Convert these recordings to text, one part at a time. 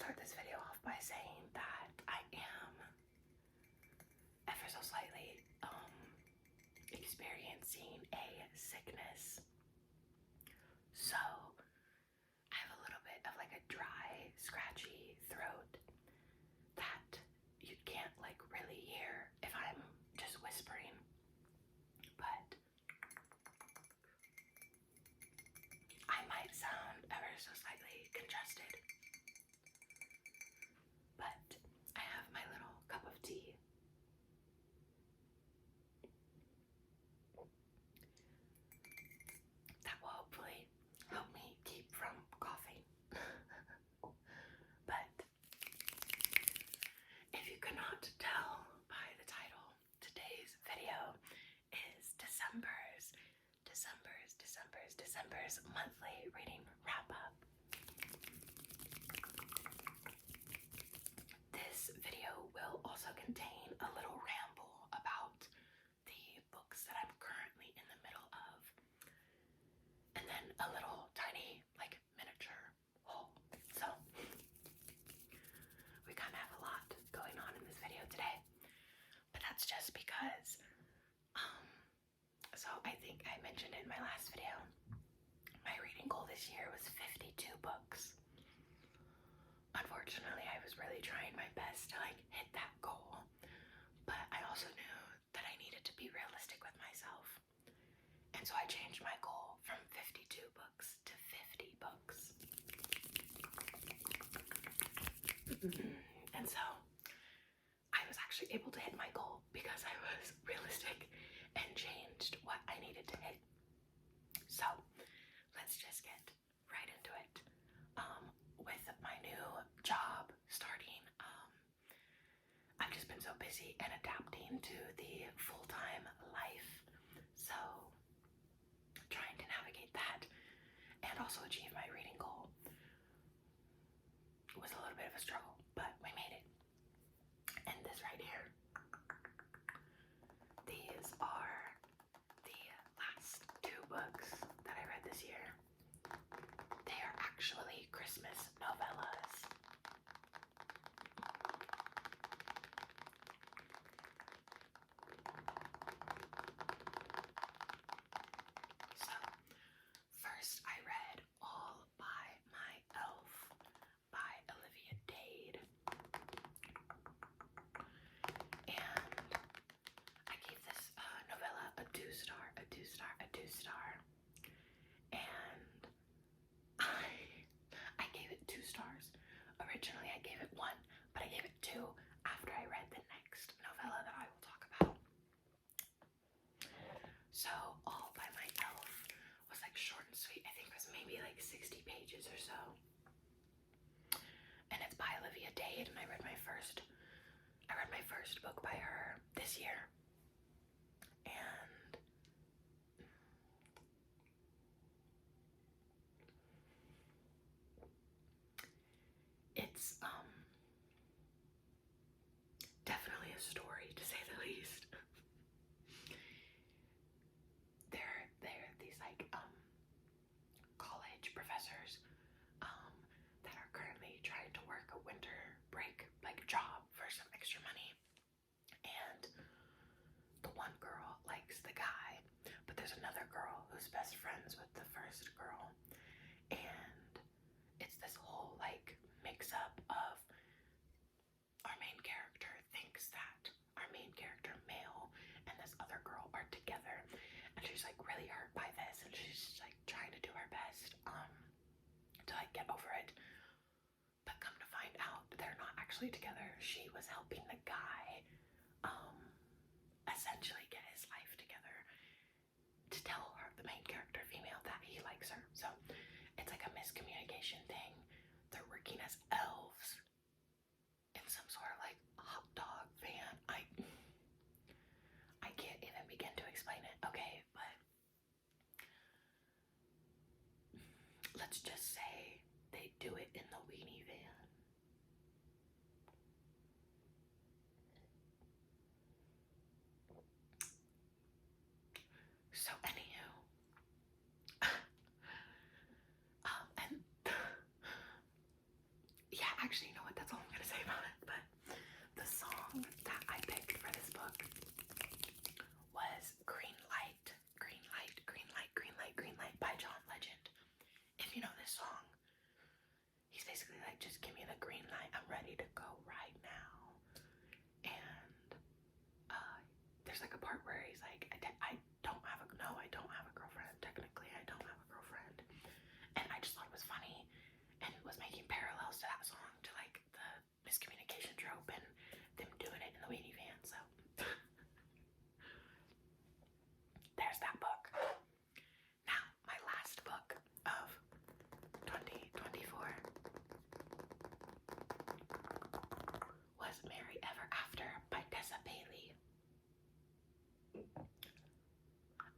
start this video off by saying that I am ever so slightly experiencing a sickness. So I have a little bit of like a dry, scratchy throat that you can't like really hear if I'm just whispering, but I might sound ever so slightly congested. But I have my little cup of tea. That will hopefully help me keep from coughing. But if you cannot tell by the title, today's video is December's monthly reading wrap-up. This video will also contain a little ramble about the books that I'm currently in the middle of, and then a little tiny like miniature haul. So we kind of have a lot going on in this video today, but that's just because so I think I mentioned in my last video, my reading goal this year was 52 books. Unfortunately, I was really trying my best to like hit that goal, but I also knew that I needed to be realistic with myself. And so I changed my goal from 52 books to 50 books. And so I was actually able to hit my goal because I was realistic and changed what I needed to hit. So let's just get right into it. With my new job starting, I've just been so busy and adapting to the full-time life. So trying to navigate that and also achieve my reading goal was a little bit of a struggle, but we made it. And this right here, these are the last two books that I read this year. They are actually Christmas novellas. So, first I read All by Myself by Olivia Dade. And I gave this novella a 2-star. And I gave it 2 stars. Originally I gave it 1, but I gave it 2 after I read the next novella that I will talk about. So All by Myself was like short and sweet. I think it was maybe like 60 pages or so. And it's by Olivia Dade, and I read my first book by her this year. And it's definitely a story, to say the least. They're these like college professors that are currently trying to work a winter break like job for some extra money. And the one girl likes the guy, but there's another girl who's best friends with the first girl. And it's this whole like mix up of our main character thinks that our main character male and this other girl are together, and she's like really hurt by this, and she's like trying to do her best to like get over it, but come to find out they're not actually together. She was helping the guy essentially get his life together to tell her, the main character female, that he likes her. So it's like a miscommunication thing. They're working as elves in some sort of like hot dog van. I can't even begin to explain it, okay, but let's just say they do it in the weenie van. So anywho, and yeah, actually, you know what? that's all I'm gonna say about it. But the song that I picked for this book was Green Light, Green Light, Green Light, Green Light, Green Light by John Legend. If you know this song, he's basically like, just give me the green light, I'm ready to go right now. And there's like a part where he's like, I don't have a girlfriend. Technically, I don't have a girlfriend. And I just thought it was funny and was making parallels to that song, to like the miscommunication trope and them doing it in the weenie van. So there's that book. Now, my last book of 2024 was Merry Ever After by Tessa Bailey.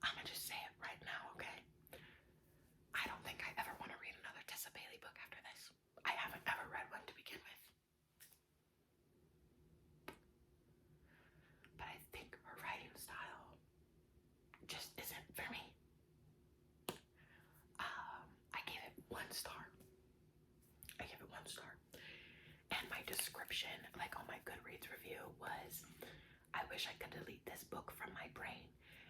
I'm gonna just say it right now, okay? I don't think I ever want to read another Tessa Bailey book after this. I haven't ever read one to begin with. But I think her writing style just isn't for me. I gave it 1 star. And my description, like on my Goodreads review, was, I wish I could delete this book from my brain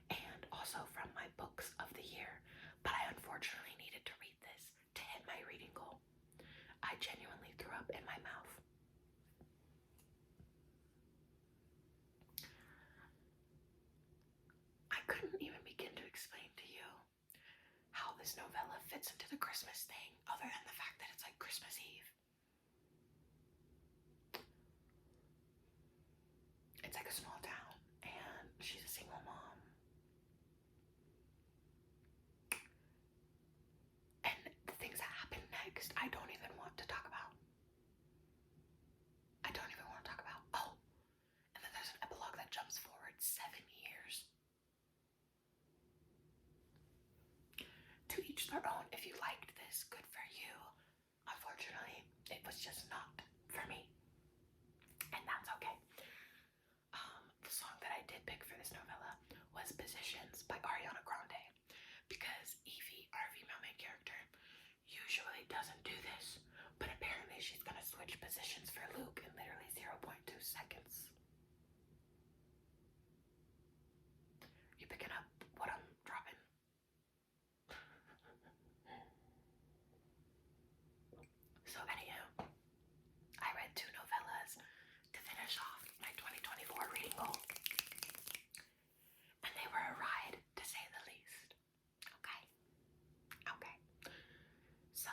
and also from my books of the year, but I unfortunately needed to read this to hit my reading goal. I genuinely threw up in my mouth. I couldn't even begin to explain to you how this novella fits into the Christmas thing, other than the fact that it's like Christmas Eve. It's like a small town, and she's a single mom. And the things that happen next, I don't even want to talk about. Oh, and then there's an epilogue that jumps forward 7 years. To each their own. If you liked this, good for you. Unfortunately, it was just not for me. And that's okay. The song that I did pick for this novella was Positions by Ariana Grande, because Evie, our female main character, usually doesn't do this, but apparently she's gonna switch positions for Luke in literally 0.2 seconds. You picking up what I'm dropping? So anywho, I read 2 novellas to finish off my 2024 reading goal. And they were a ride, to say the least. Okay. So,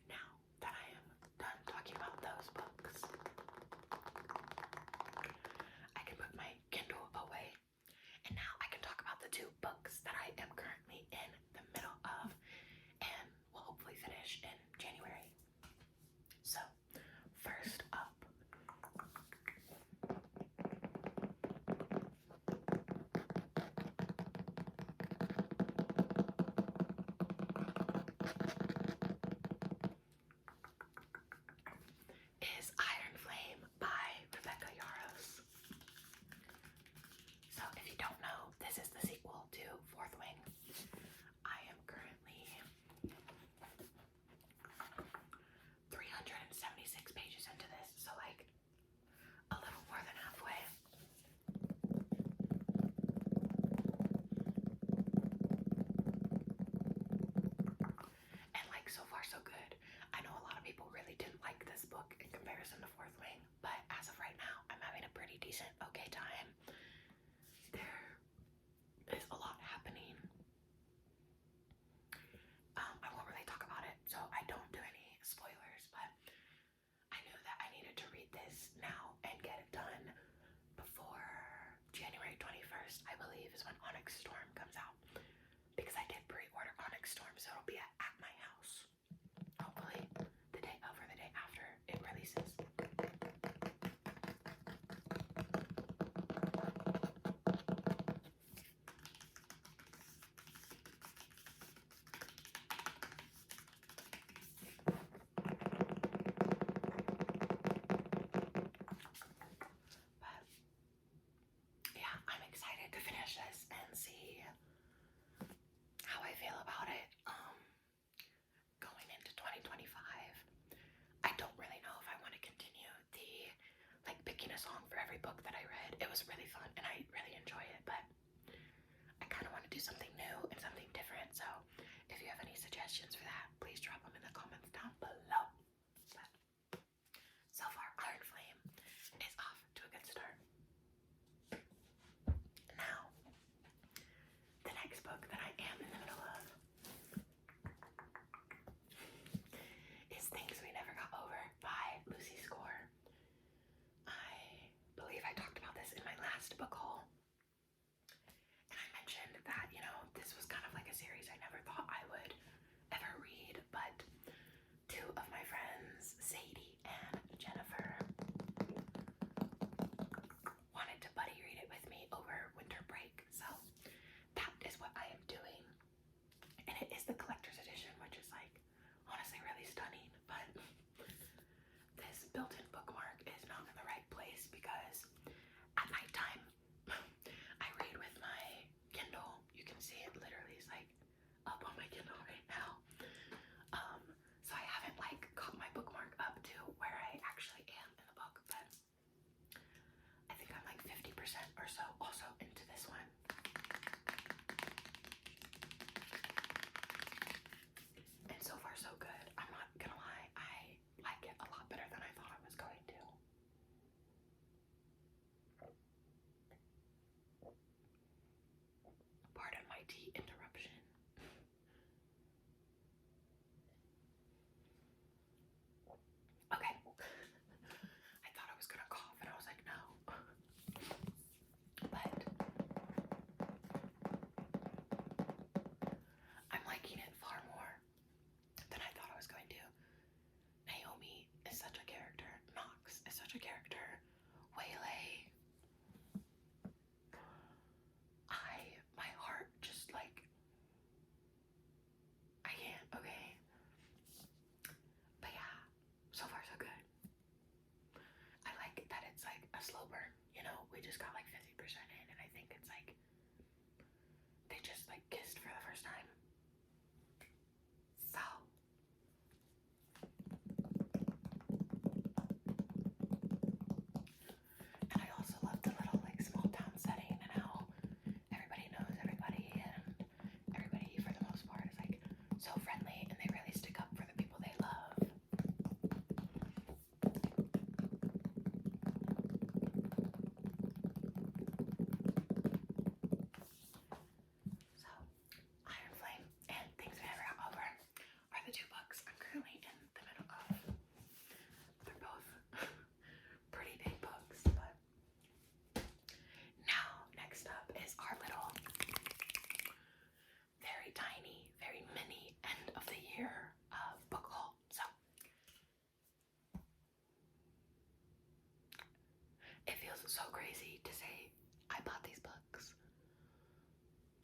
now that I am done talking about those books, I can put my Kindle away, and now I can talk about the 2 books that I am currently in the middle of and will hopefully finish in January. So, first up, is Iron Flame by Rebecca Yarros. So if you don't know, this is the sequel to Fourth Wing. I am currently 376 pages into this, so like a little more than halfway. And like, so far so good. I know a lot of people really didn't like this book in comparison to Fourth Wing, but as of right now, I'm having a pretty decent, okay time. There is a lot happening. I won't really talk about it, so I don't do any spoilers, but I knew that I needed to read this now and get it done before January 21st, I believe, is when Onyx Storm comes out, because I did pre-order Onyx Storm, so it'll be at my house hopefully the day of or the day after it releases. a song for every book that I read. It was really fun and I really enjoy it, but I kind of want to do something new and something different. So if you have any suggestions for that, please drop them in the comments down below. But so far, Iron Flame is off to a good start. Now, the next book that I am in the middle of is Things We Never Got Over by Lucy Score. I believe I talked about this in my last book haul. And I mentioned that, you know, this was kind of like a series I never thought I would ever read, but two of my friends, Sadie and Jennifer, wanted to buddy read it with me over winter break. So that is what I am doing. And it is the collector's edition, which is like honestly really stunning, but this built-in bookmark is not in the right place because at nighttime I read with my Kindle. You can see it literally is like up on my Kindle right now. So I haven't like got my bookmark up to where I actually am in the book, but I think I'm like 50% or so also into this one. And so far so good. I'm not gonna lie, I like it a lot better than I thought I was going to. Pardon my tea interruption. Okay. I thought I was gonna cough and I was like, no. But I'm liking it far more than I thought I was going to. Naomi is such a character. Knox is such a character. Waylay. My heart just like, I can't, okay? But yeah, so far so good. I like that it's like a slow burn, you know? We just got like 50% in and I think it's like, they just like kissed for the first time. So and I also love the little like small town setting and how everybody knows everybody and everybody for the most part is like so friendly and they really stick up for the people they love. So Iron Flame and Things We Never Got Over are the two books I'm currently in the middle of. They're both pretty big books, but now next up is our little very tiny, very mini end of the year book haul. So it feels so crazy to say I bought these books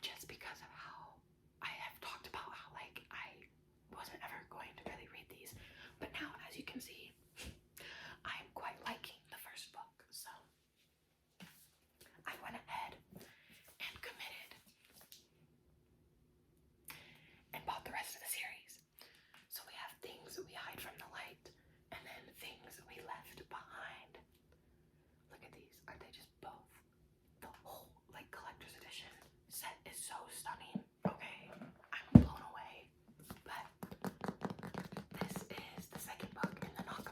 just because of how I have talked about how like I wasn't ever going to really read these, but now as you can see I'm quite liking the first book, so I went ahead and committed and bought the rest of the series. So we have Things We Hide from the Light and then Things We Left Behind. Look at these, aren't they just both? The whole like collector's edition set is so stunning. Okay, I'm blown away. But this is the second book in the Knox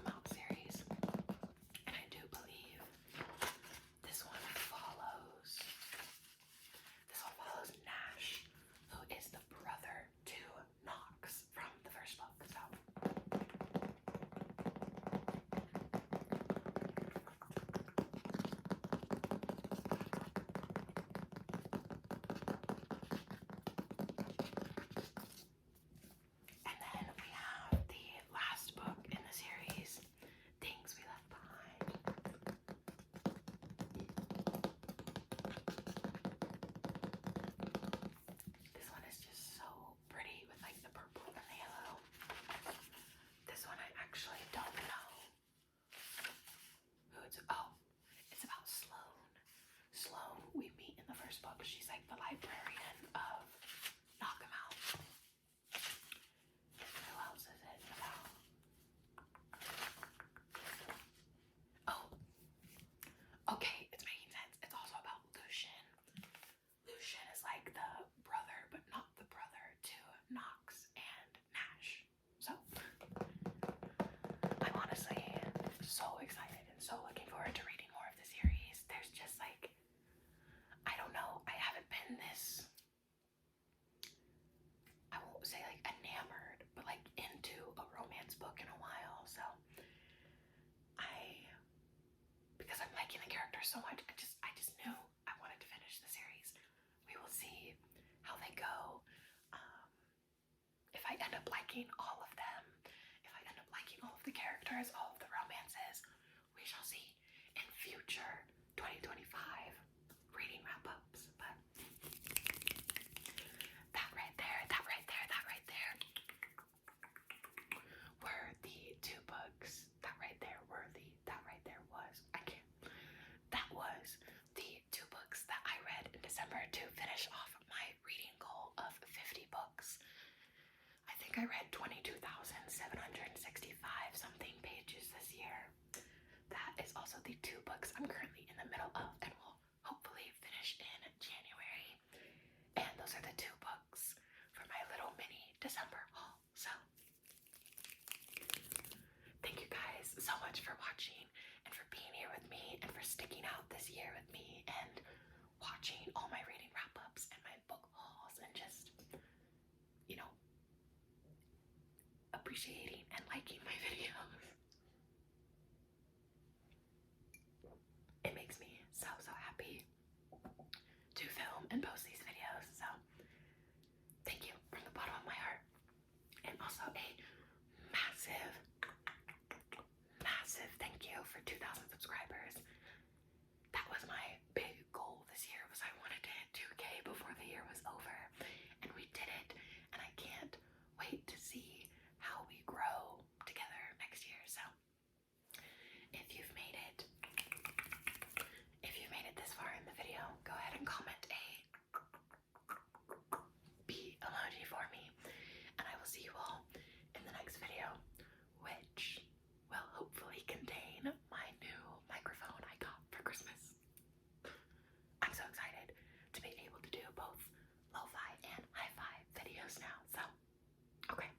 there so much. I just knew I wanted to finish the series. We will see how they go. If I end up liking all of them, if I end up liking all of the characters, all of the romances, we shall see in future 2025 reading wrap-ups. But that right there were the two books. That right there was the two books that I read in December to finish off my reading goal of 50 books. I think I read 22,765 something pages this year. That is also the two books I'm currently in the middle of and will hopefully finish in January. And those are the two books for my little mini December haul. So thank you guys so much for watching and for being here with me and for sticking out this year with me and watching all my reading wrap-ups and my book hauls and just, you know, appreciating and liking my videos. It makes me so happy to film and post these videos. So thank you from the bottom of my heart. And also a massive thank you for 2,000 subscribers. That was my big goal this year, was I wanted to hit 2K before the year was over. And we did it. And I can't wait to see how we grow together next year. So if you've made it this far in the video, go ahead and comment a B emoji for me. And I will see you all in the next video, which will hopefully contain my new microphone I got for Christmas. I'm so excited to be able to do both lo-fi and hi-fi videos now. So, okay.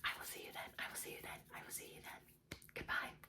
I will see you then. Goodbye.